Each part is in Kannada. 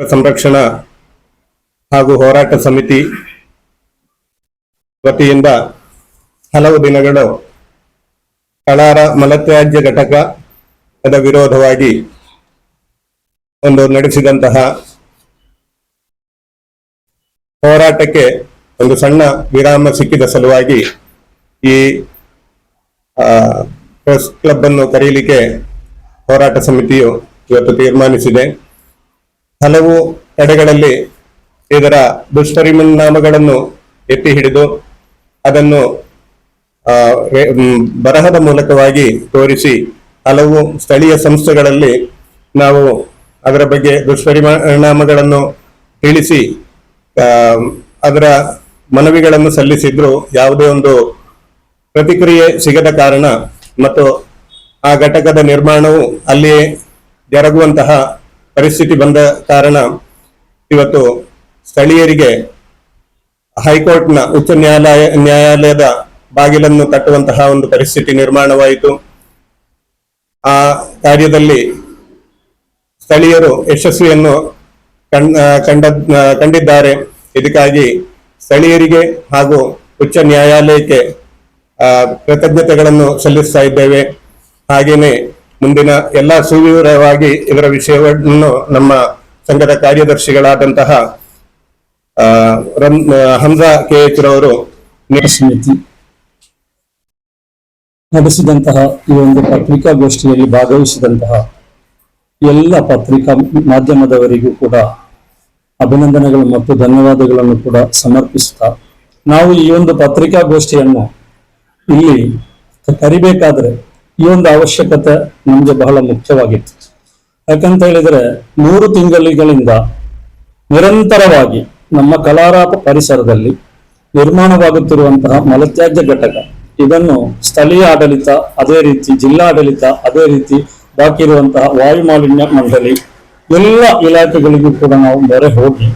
ಸಂರಕ್ಷಣಾ ಹಾಗೂ ಹೋರಾಟ ಸಮಿತಿ ವತಿಯಿಂದ ಹಲವು ದಿನಗಳು ಕಳಾರ ಮಲತ್ಯಾಜ್ಯ ಘಟಕದ ವಿರೋಧವಾಗಿ ನಡೆಸಿದಂತಹ ಹೋರಾಟಕ್ಕೆ ಒಂದು ಸಣ್ಣ ವಿರಾಮ ಸಿಕ್ಕಿದ ಸಲುವಾಗಿ ಈ ಪ್ರೆಸ್ ಕ್ಲಬ್ ಅನ್ನು ಕರೆಯಲಿಕ್ಕೆ ಹೋರಾಟ ಸಮಿತಿಯು ಇವತ್ತು ತೀರ್ಮಾನಿಸಿದೆ. ಹಲವು ಕಡೆಗಳಲ್ಲಿ ಇದರ ದುಷ್ಪರಿಣಾಮಗಳನ್ನು ಎತ್ತಿ ಹಿಡಿದು ಅದನ್ನು ಬರಹದ ಮೂಲಕವಾಗಿ ತೋರಿಸಿ ಹಲವು ಸ್ಥಳೀಯ ಸಂಸ್ಥೆಗಳಲ್ಲಿ ನಾವು ಅದರ ಬಗ್ಗೆ ದುಷ್ಪರಿಣಾಮಗಳನ್ನು ತಿಳಿಸಿ ಅದರ ಮನವಿಗಳನ್ನು ಸಲ್ಲಿಸಿದ್ರು ಯಾವುದೇ ಒಂದು ಪ್ರತಿಕ್ರಿಯೆ ಸಿಗದ ಕಾರಣ ಮತ್ತು ಆ ಘಟಕದ ನಿರ್ಮಾಣವು ಅಲ್ಲಿಯೇ ಜರುಗುವಂತಹ ಪರಿಸ್ಥಿತಿ ಬಂದ ಕಾರಣ ಇವತ್ತು ಸ್ಥಳೀಯರಿಗೆ ಹೈಕೋರ್ಟ್ನ ಉಚ್ಚ ನ್ಯಾಯಾಲಯದ ಬಾಗಿಲನ್ನು ತಟ್ಟುವಂತಹ ಒಂದು ಪರಿಸ್ಥಿತಿ ನಿರ್ಮಾಣವಾಯಿತು. ಆ ಕಾರ್ಯದಲ್ಲಿ ಸ್ಥಳೀಯರು ಯಶಸ್ವಿಯನ್ನು ಕಂಡಿದ್ದಾರೆ. ಇದಕ್ಕಾಗಿ ಸ್ಥಳೀಯರಿಗೆ ಹಾಗೂ ಉಚ್ಚ ನ್ಯಾಯಾಲಯಕ್ಕೆ ಕೃತಜ್ಞತೆಗಳನ್ನು ಸಲ್ಲಿಸ್ತಾ ಇದ್ದೇವೆ. ಹಾಗೇನೆ ಮುಂದಿನ ಎಲ್ಲ ಸುವಿವರವಾಗಿ ಇದರ ವಿಷಯವನ್ನು ನಮ್ಮ ಸಂಘದ ಕಾರ್ಯದರ್ಶಿಗಳಾದಂತಹ ಹಂಸಾ KH ರವರು ಸಮಿತಿ ನಡೆಸಿದಂತಹ ಈ ಒಂದು ಪತ್ರಿಕಾಗೋಷ್ಠಿಯಲ್ಲಿ ಭಾಗವಹಿಸಿದಂತಹ ಎಲ್ಲ ಪತ್ರಿಕಾ ಮಾಧ್ಯಮದವರಿಗೂ ಕೂಡ ಅಭಿನಂದನೆಗಳು ಮತ್ತು ಧನ್ಯವಾದಗಳನ್ನು ಕೂಡ ಸಮರ್ಪಿಸುತ್ತಾ, ನಾವು ಈ ಒಂದು ಪತ್ರಿಕಾಗೋಷ್ಠಿಯನ್ನು ಇಲ್ಲಿ ಕರಿಬೇಕಾದ್ರೆ ಈ ಒಂದು ಅವಶ್ಯಕತೆ ನಮಗೆ ಬಹಳ ಮುಖ್ಯವಾಗಿತ್ತು. ಯಾಕಂತ ಹೇಳಿದ್ರೆ 3 ತಿಂಗಳಿಂದ ನಿರಂತರವಾಗಿ ನಮ್ಮ ಕಳಾರ ಪರಿಸರದಲ್ಲಿ ನಿರ್ಮಾಣವಾಗುತ್ತಿರುವಂತಹ ಮಲತ್ಯಾಜ್ಯ ಘಟಕ, ಇದನ್ನು ಸ್ಥಳೀಯ ಆಡಳಿತ, ಅದೇ ರೀತಿ ಜಿಲ್ಲಾಡಳಿತ, ಅದೇ ರೀತಿ ಬಾಕಿ ಇರುವಂತಹ ವಾಯುಮಾಲಿನ್ಯ ಮಂಡಳಿ ಎಲ್ಲ ಇಲಾಖೆಗಳಿಗೂ ಕೂಡ ನಾವು ಮೊರೆ ಹೋಗಿ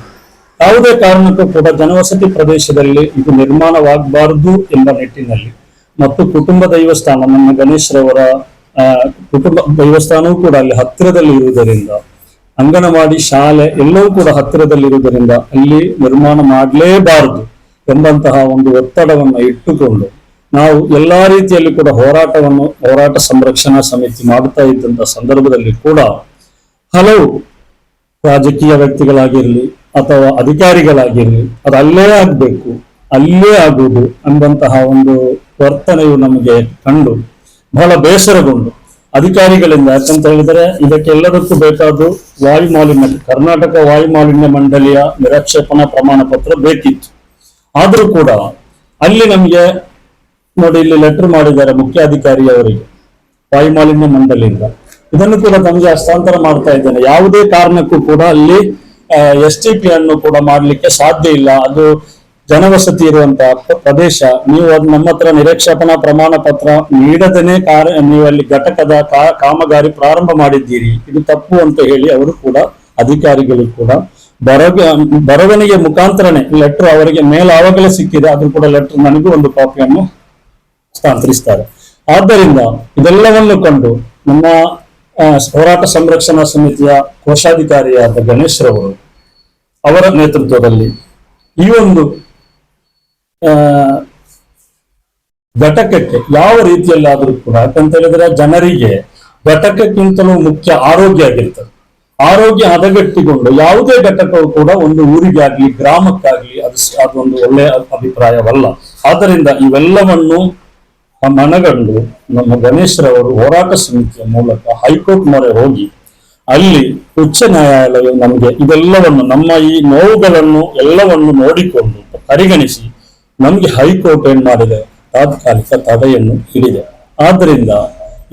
ಯಾವುದೇ ಕಾರಣಕ್ಕೂ ಕೂಡ ಜನವಸತಿ ಪ್ರದೇಶದಲ್ಲಿ ಇದು ನಿರ್ಮಾಣವಾಗಬಾರದು ಎಂಬ ನಿಟ್ಟಿನಲ್ಲಿ ಮತ್ತು ಕುಟುಂಬ ದೈವಸ್ಥಾನ, ನಮ್ಮ ಗಣೇಶ್ರವರ ಕುಟುಂಬ ದೈವಸ್ಥಾನವೂ ಕೂಡ ಅಲ್ಲಿ ಹತ್ತಿರದಲ್ಲಿ ಇರುವುದರಿಂದ, ಅಂಗನವಾಡಿ ಶಾಲೆ ಎಲ್ಲವೂ ಕೂಡ ಹತ್ತಿರದಲ್ಲಿ ಇರುವುದರಿಂದ ಅಲ್ಲಿ ನಿರ್ಮಾಣ ಮಾಡಲೇಬಾರದು ಎಂಬಂತಹ ಒಂದು ಒತ್ತಡವನ್ನು ಇಟ್ಟುಕೊಂಡು ನಾವು ಎಲ್ಲಾ ರೀತಿಯಲ್ಲಿ ಕೂಡ ಹೋರಾಟ ಸಂರಕ್ಷಣಾ ಸಮಿತಿ ಮಾಡುತ್ತಾ ಇದ್ದಂತಹ ಸಂದರ್ಭದಲ್ಲಿ ಕೂಡ ಹಲವು ರಾಜಕೀಯ ವ್ಯಕ್ತಿಗಳಾಗಿರ್ಲಿ ಅಥವಾ ಅಧಿಕಾರಿಗಳಾಗಿರ್ಲಿ ಅದು ಅಲ್ಲೇ ಆಗ್ಬೇಕು, ಅಲ್ಲೇ ಆಗುವುದು ಎಂಬಂತಹ ಒಂದು ವರ್ತನೆಯು ನಮಗೆ ಕಂಡು ಬಹಳ ಬೇಸರಗೊಂಡು ಅಧಿಕಾರಿಗಳಿಂದ, ಯಾಕಂತ ಹೇಳಿದರೆ ಇದಕ್ಕೆಲ್ಲದಕ್ಕೂ ಬೇಕಾದ್ದು ವಾಯುಮಾಲಿನ್ಯ, ಕರ್ನಾಟಕ ವಾಯುಮಾಲಿನ್ಯ ಮಂಡಳಿಯ ನಿರಾಕ್ಷೇಪಣಾ ಪ್ರಮಾಣ ಪತ್ರ ಬೇಕಿತ್ತು. ಆದ್ರೂ ಕೂಡ ಅಲ್ಲಿ ನಮಗೆ ನೋಡಿ, ಇಲ್ಲಿ ಲೆಟರ್ ಮಾಡಿದ್ದಾರೆ ಮುಖ್ಯ ಅಧಿಕಾರಿಯವರಿಗೆ ವಾಯುಮಾಲಿನ್ಯ ಮಂಡಳಿಯಿಂದ, ಇದನ್ನು ಕೂಡ ನಮಗೆ ಹಸ್ತಾಂತರ ಮಾಡ್ತಾ ಇದ್ದೇನೆ. ಯಾವುದೇ ಕಾರಣಕ್ಕೂ ಕೂಡ ಅಲ್ಲಿ STP ಅನ್ನು ಕೂಡ ಮಾಡ್ಲಿಕ್ಕೆ ಸಾಧ್ಯ ಇಲ್ಲ, ಅದು ಜನವಸತಿ ಇರುವಂತಹ ಪ್ರದೇಶ. ನೀವು ಅದು ನಮ್ಮ ಹತ್ರ ನಿರಾಕ್ಷೇಪಣಾ ಪ್ರಮಾಣ ಪತ್ರ ನೀಡದೇನೆ ನೀವು ಅಲ್ಲಿ ಘಟಕದ ಕಾಮಗಾರಿ ಪ್ರಾರಂಭ ಮಾಡಿದ್ದೀರಿ, ಇದು ತಪ್ಪು ಅಂತ ಹೇಳಿ ಅವರು ಕೂಡ ಅಧಿಕಾರಿಗಳು ಕೂಡ ಬರವಣಿಗೆ ಮುಖಾಂತರನೇ ಲೆಟರ್ ಅವರಿಗೆ ಮೇಲ್ ಆವಾಗಲೇ ಸಿಕ್ಕಿದೆ, ಅದು ಕೂಡ ಲೆಟರ್ ನನಗೂ ಒಂದು ಕಾಪಿಯನ್ನು ಹಸ್ತಾಂತರಿಸ್ತಾರೆ. ಆದ್ದರಿಂದ ಇದೆಲ್ಲವನ್ನು ಕಂಡು ನಮ್ಮ ಹೋರಾಟ ಸಂರಕ್ಷಣಾ ಸಮಿತಿಯ ಕೋಶಾಧಿಕಾರಿಯಾದ ಗಣೇಶ್ರವರು ಅವರ ನೇತೃತ್ವದಲ್ಲಿ ಈ ಒಂದು ಘಟಕಕ್ಕೆ ಯಾವ ರೀತಿಯಲ್ಲಾದರೂ ಕೂಡ, ಯಾಕಂತ ಹೇಳಿದ್ರೆ ಜನರಿಗೆ ಘಟಕಕ್ಕಿಂತಲೂ ಮುಖ್ಯ ಆರೋಗ್ಯ ಆಗಿರ್ತದೆ. ಆರೋಗ್ಯ ಹದಗೆಟ್ಟಿಕೊಂಡು ಯಾವುದೇ ಘಟಕವು ಕೂಡ ಒಂದು ಊರಿಗೆ ಆಗ್ಲಿ ಗ್ರಾಮಕ್ಕಾಗ್ಲಿ ಅದೊಂದು ಒಳ್ಳೆಯ ಅಭಿಪ್ರಾಯವಲ್ಲ. ಆದ್ದರಿಂದ ಇವೆಲ್ಲವನ್ನು ಮನಗಂಡು ನಮ್ಮ ಗಣೇಶ್ರವರು ಹೋರಾಟ ಸಮಿತಿಯ ಮೂಲಕ ಹೈಕೋರ್ಟ್ ಮೊರೆ ಹೋಗಿ ಅಲ್ಲಿ ಉಚ್ಚ ನ್ಯಾಯಾಲಯ ನಮಗೆ ಇದೆಲ್ಲವನ್ನು, ನಮ್ಮ ಈ ನೋವುಗಳನ್ನು ಎಲ್ಲವನ್ನು ನೋಡಿಕೊಂಡು ಪರಿಗಣಿಸಿ ನಮ್ಗೆ ಹೈಕೋರ್ಟ್ ಏನ್ ಮಾಡಿದೆ, ತಾತ್ಕಾಲಿಕ ತಡೆಯನ್ನು ಹಿಡಿದೆ. ಆದ್ರಿಂದ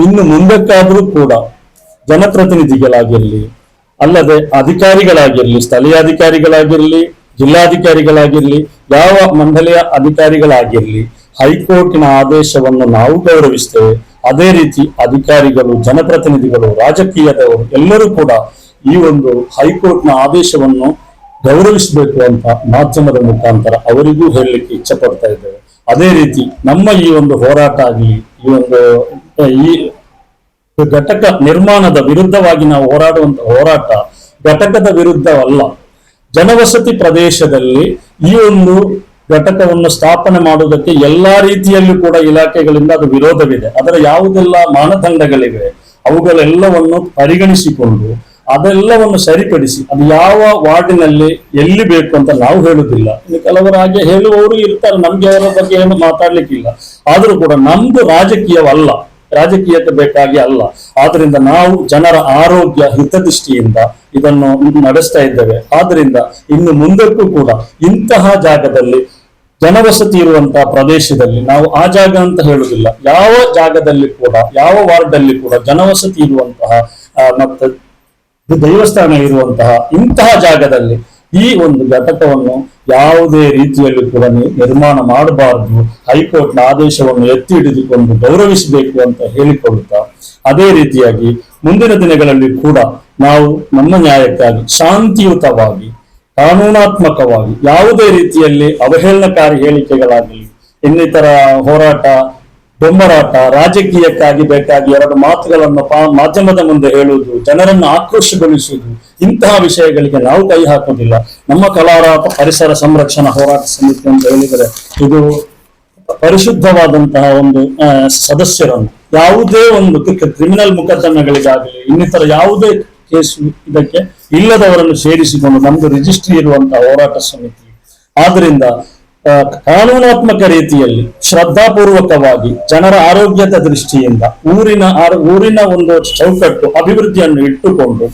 ಇನ್ನು ಮುಂದಕ್ಕಾದ್ರೂ ಕೂಡ ಜನಪ್ರತಿನಿಧಿಗಳಾಗಿರ್ಲಿ, ಅಲ್ಲದೆ ಅಧಿಕಾರಿಗಳಾಗಿರ್ಲಿ, ಸ್ಥಳೀಯ ಅಧಿಕಾರಿಗಳಾಗಿರ್ಲಿ, ಜಿಲ್ಲಾಧಿಕಾರಿಗಳಾಗಿರ್ಲಿ, ಯಾವ ಮಂಡಳಿಯ ಅಧಿಕಾರಿಗಳಾಗಿರ್ಲಿ, ಹೈಕೋರ್ಟಿನ ಆದೇಶವನ್ನು ನಾವು ಗೌರವಿಸ್ತೇವೆ. ಅದೇ ರೀತಿ ಅಧಿಕಾರಿಗಳು, ಜನಪ್ರತಿನಿಧಿಗಳು, ರಾಜಕೀಯದವರು ಎಲ್ಲರೂ ಕೂಡ ಈ ಒಂದು ಹೈಕೋರ್ಟ್ನ ಆದೇಶವನ್ನು ಗೌರವಿಸಬೇಕು ಅಂತ ಮಾಧ್ಯಮದ ಮುಖಾಂತರ ಅವರಿಗೂ ಹೇಳಲಿಕ್ಕೆ ಇಚ್ಛೆ ಪಡ್ತಾ ಇದ್ದೇವೆ. ಅದೇ ರೀತಿ ನಮ್ಮ ಈ ಒಂದು ಹೋರಾಟ ಆಗಲಿ, ಈ ಘಟಕ ನಿರ್ಮಾಣದ ವಿರುದ್ಧವಾಗಿ ನಾವು ಹೋರಾಡುವಂತ ಹೋರಾಟ ಘಟಕದ ವಿರುದ್ಧವಲ್ಲ. ಜನವಸತಿ ಪ್ರದೇಶದಲ್ಲಿ ಈ ಒಂದು ಘಟಕವನ್ನು ಸ್ಥಾಪನೆ ಮಾಡುವುದಕ್ಕೆ ಎಲ್ಲಾ ರೀತಿಯಲ್ಲೂ ಕೂಡ ಇಲಾಖೆಗಳಿಂದ ಅದು ವಿರೋಧವಿದೆ. ಅದರ ಯಾವುದೆಲ್ಲ ಮಾನದಂಡಗಳಿವೆ ಅವುಗಳೆಲ್ಲವನ್ನು ಪರಿಗಣಿಸಿಕೊಂಡು ಅದೆಲ್ಲವನ್ನು ಸರಿಪಡಿಸಿ ಅದು ಯಾವ ವಾರ್ಡಿನಲ್ಲಿ ಎಲ್ಲಿ ಬೇಕು ಅಂತ ನಾವು ಹೇಳುವುದಿಲ್ಲ. ಇನ್ನು ಕೆಲವರು ಹಾಗೆ ಹೇಳುವವರು ಇರ್ತಾರೆ, ನಮ್ಗೆ ಅವರ ಬಗ್ಗೆ ಏನು ಮಾತಾಡ್ಲಿಕ್ಕಿಲ್ಲ. ಆದ್ರೂ ಕೂಡ ನಮ್ದು ರಾಜಕೀಯವಲ್ಲ, ರಾಜಕೀಯಕ್ಕೆ ಬೇಕಾಗಿ ಅಲ್ಲ. ಆದ್ರಿಂದ ನಾವು ಜನರ ಆರೋಗ್ಯ ಹಿತದೃಷ್ಟಿಯಿಂದ ಇದನ್ನು ನಡೆಸ್ತಾ ಇದ್ದೇವೆ. ಆದ್ರಿಂದ ಇನ್ನು ಮುಂದಕ್ಕೂ ಕೂಡ ಇಂತಹ ಜಾಗದಲ್ಲಿ ಜನವಸತಿ ಇರುವಂತಹ ಪ್ರದೇಶದಲ್ಲಿ ನಾವು ಆ ಜಾಗ ಅಂತ ಹೇಳುವುದಿಲ್ಲ, ಯಾವ ಜಾಗದಲ್ಲಿ ಕೂಡ ಯಾವ ವಾರ್ಡ್ ಅಲ್ಲಿ ಕೂಡ ಜನವಸತಿ ಇರುವಂತಹ ಮತ್ತೆ ದೇವಸ್ಥಾನ ಇರುವಂತಹ ಇಂತಹ ಜಾಗದಲ್ಲಿ ಈ ಒಂದು ಘಟಕವನ್ನು ಯಾವುದೇ ರೀತಿಯಲ್ಲಿ ಕೂಡ ನಿರ್ಮಾಣ ಮಾಡಬಾರದು. ಹೈಕೋರ್ಟ್ನ ಆದೇಶವನ್ನು ಎತ್ತಿ ಹಿಡಿದುಕೊಂಡು ಗೌರವಿಸಬೇಕು ಅಂತ ಹೇಳಿಕೊಳ್ಳುತ್ತಾ, ಅದೇ ರೀತಿಯಾಗಿ ಮುಂದಿನ ದಿನಗಳಲ್ಲಿ ಕೂಡ ನಾವು ನಮ್ಮ ನ್ಯಾಯಕ್ಕಾಗಿ ಶಾಂತಿಯುತವಾಗಿ ಕಾನೂನಾತ್ಮಕವಾಗಿ ಯಾವುದೇ ರೀತಿಯಲ್ಲಿ ಅವಹೇಳನಕಾರಿ ಹೇಳಿಕೆಗಳಾಗಲಿ, ಇನ್ನಿತರ ಹೋರಾಟ ಬೊಮ್ಮರಾಟ ರಾಜಕೀಯಕ್ಕಾಗಿ ಬೇಕಾಗಿ ಎರಡು ಮಾತುಗಳನ್ನು ಮಾಧ್ಯಮದ ಮುಂದೆ ಹೇಳುವುದು, ಜನರನ್ನು ಆಕ್ರೋಶಗೊಳಿಸುವುದು, ಇಂತಹ ವಿಷಯಗಳಿಗೆ ನಾವು ಕೈ ಹಾಕುವುದಿಲ್ಲ. ನಮ್ಮ ಕಲಾರಾಪ ಪರಿಸರ ಸಂರಕ್ಷಣಾ ಹೋರಾಟ ಸಮಿತಿ ಅಂತ ಹೇಳಿದರೆ ಇದು ಪರಿಶುದ್ಧವಾದಂತಹ ಒಂದು ಸದಸ್ಯರನ್ನು ಯಾವುದೇ ಒಂದು ಕ್ರಿಮಿನಲ್ ಮೊಕದ್ದಮೆಗಳಿಗಾಗಲಿ ಇನ್ನಿತರ ಯಾವುದೇ ಕೇಸು ಇದಕ್ಕೆ ಇಲ್ಲದವರನ್ನು ಸೇರಿಸಿಕೊಂಡು ನಮ್ದು ರಿಜಿಸ್ಟ್ರಿ ಇರುವಂತಹ ಹೋರಾಟ ಸಮಿತಿ. ಆದ್ರಿಂದ ಕಾನೂನಾತ್ಮಕ ರೀತಿಯಲ್ಲಿ ಶ್ರದ್ಧಾಪೂರ್ವಕವಾಗಿ ಜನರ ಆರೋಗ್ಯದ ದೃಷ್ಟಿಯಿಂದ ಊರಿನ ಒಂದು ಚೌಕಟ್ಟು ಅಭಿವೃದ್ಧಿಯನ್ನು ಇಟ್ಟುಕೊಂಡು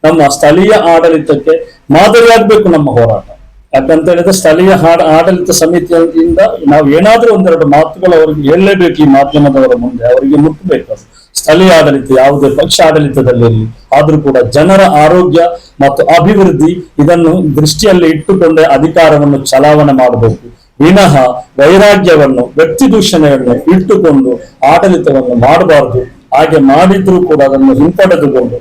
ನಮ್ಮ ಸ್ಥಳೀಯ ಆಡಳಿತಕ್ಕೆ ಮಾದರಿಯಾಗಬೇಕು ನಮ್ಮ ಹೋರಾಟ. ಯಾಕಂತ ಹೇಳಿದ್ರೆ ಸ್ಥಳೀಯ ಆಡಳಿತ ಸಮಿತಿಯಿಂದ ನಾವು ಏನಾದ್ರೂ ಒಂದೆರಡು ಮಾತುಗಳು ಅವರಿಗೆ ಹೇಳಲೇಬೇಕು. ಈ ಮಾಧ್ಯಮದವರ ಮುಂದೆ ಅವರಿಗೆ ಮುಟ್ಟಬೇಕು. ಸ್ಥಳೀಯ ಆಡಳಿತ ಯಾವುದೇ ಪಕ್ಷ ಆಡಳಿತದಲ್ಲಿ ಆದ್ರೂ ಕೂಡ ಜನರ ಆರೋಗ್ಯ ಮತ್ತು ಅಭಿವೃದ್ಧಿ ಇದನ್ನು ದೃಷ್ಟಿಯಲ್ಲಿ ಇಟ್ಟುಕೊಂಡೇ ಅಧಿಕಾರವನ್ನು ಚಲಾವಣೆ ಮಾಡಬೇಕು. ವಿನಃ ವೈರಾಗ್ಯವನ್ನು ವ್ಯಕ್ತಿ ದೂಷಣೆಯನ್ನು ಇಟ್ಟುಕೊಂಡು ಆಡಳಿತವನ್ನು ಮಾಡಬಾರದು. ಹಾಗೆ ಮಾಡಿದ್ರೂ ಕೂಡ ಅದನ್ನು ಹಿಂಪಡೆದುಕೊಂಡು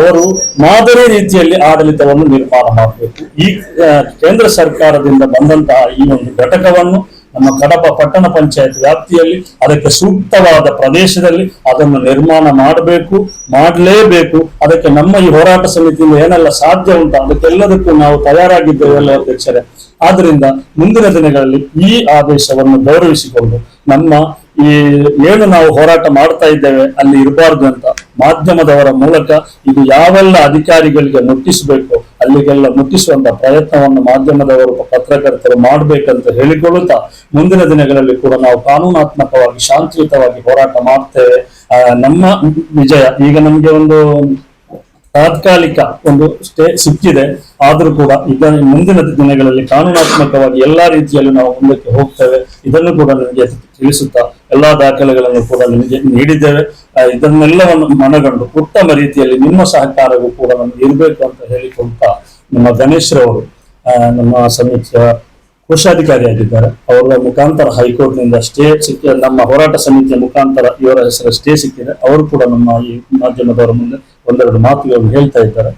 ಅವರು ಮಾದರಿ ರೀತಿಯಲ್ಲಿ ಆಡಳಿತವನ್ನು ನಿರ್ಮಾಣ ಮಾಡಬೇಕು. ಈ ಕೇಂದ್ರ ಸರ್ಕಾರದಿಂದ ಬಂದಂತಹ ಈ ಒಂದು ಘಟಕವನ್ನು ನಮ್ಮ ಕಡಪ ಪಟ್ಟಣ ಪಂಚಾಯತ್ ವ್ಯಾಪ್ತಿಯಲ್ಲಿ ಅದಕ್ಕೆ ಸೂಕ್ತವಾದ ಪ್ರದೇಶದಲ್ಲಿ ಅದನ್ನು ನಿರ್ಮಾಣ ಮಾಡಲೇಬೇಕು. ಅದಕ್ಕೆ ನಮ್ಮ ಈ ಹೋರಾಟ ಸಮಿತಿಯಿಂದ ಏನೆಲ್ಲ ಸಾಧ್ಯ ಉಂಟು ಅದಕ್ಕೆಲ್ಲದಕ್ಕೂ ನಾವು ತಯಾರಾಗಿದ್ದೇವೆ ಅಧ್ಯಕ್ಷರೇ. ಆದ್ರಿಂದ ಮುಂದಿನ ದಿನಗಳಲ್ಲಿ ಈ ಆದೇಶವನ್ನು ಗೌರವಿಸಿಕೊಂಡು ನಮ್ಮ ಈ ಏನು ನಾವು ಹೋರಾಟ ಮಾಡ್ತಾ ಇದ್ದೇವೆ ಅಲ್ಲಿ ಇರಬಾರ್ದು ಅಂತ ಮಾಧ್ಯಮದವರ ಮೂಲಕ ಇದು ಯಾವೆಲ್ಲ ಅಧಿಕಾರಿಗಳಿಗೆ ಮುಟ್ಟಿಸಬೇಕು ಅಲ್ಲಿಗೆಲ್ಲ ಮುಟ್ಟಿಸುವಂತ ಪ್ರಯತ್ನವನ್ನು ಮಾಧ್ಯಮದವರು ಪತ್ರಕರ್ತರು ಮಾಡ್ಬೇಕಂತ ಹೇಳಿಕೊಳ್ಳುತ್ತಾ, ಮುಂದಿನ ದಿನಗಳಲ್ಲಿ ಕೂಡ ನಾವು ಕಾನೂನಾತ್ಮಕವಾಗಿ ಶಾಂತಿಯುತವಾಗಿ ಹೋರಾಟ ಮಾಡ್ತೇವೆ. ನಮ್ಮ ವಿಜಯ ಈಗ ನಮ್ಗೆ ಒಂದು ತಾತ್ಕಾಲಿಕ ಒಂದು ಸ್ಟೇ ಸಿಕ್ಕಿದೆ. ಆದ್ರೂ ಕೂಡ ಈಗ ಮುಂದಿನ ದಿನಗಳಲ್ಲಿ ಕಾನೂನಾತ್ಮಕವಾಗಿ ಎಲ್ಲಾ ರೀತಿಯಲ್ಲೂ ನಾವು ಮುಂದಕ್ಕೆ ಹೋಗ್ತೇವೆ. ಇದನ್ನು ಕೂಡ ನಿಮಗೆ ತಿಳಿಸುತ್ತಾ ಎಲ್ಲಾ ದಾಖಲೆಗಳನ್ನು ಕೂಡ ನಿಮಗೆ ನೀಡಿದ್ದೇವೆ. ಇದನ್ನೆಲ್ಲವನ್ನು ಮನಗಂಡು ಉತ್ತಮ ರೀತಿಯಲ್ಲಿ ನಿಮ್ಮ ಸಹಕಾರವೂ ಕೂಡ ನಮ್ಗೆ ಇರಬೇಕು ಅಂತ ಹೇಳಿಕೊಳ್ತಾ, ನಮ್ಮ ಗಣೇಶ್ ರವರು ನಮ್ಮ ಸಮಿತಿಯ ಕೋಶಾಧಿಕಾರಿಯಾಗಿದ್ದಾರೆ. ಅವರ ಮುಖಾಂತರ ಹೈಕೋರ್ಟ್ನಿಂದ ಸ್ಟೇ ಸಿಕ್ಕ ನಮ್ಮ ಹೋರಾಟ ಸಮಿತಿಯ ಮುಖಾಂತರ ಇವರ ಹೆಸರು ಸ್ಟೇ ಸಿಕ್ಕಿದೆ. ಅವರು ಕೂಡ ನಮ್ಮ ಈ ಮಾಧ್ಯಮದವರ ಮುಂದೆ ಒಂದೆರಡು ಮಾತುಗಳನ್ನು ಹೇಳ್ತಾ ಇದ್ದಾರೆ.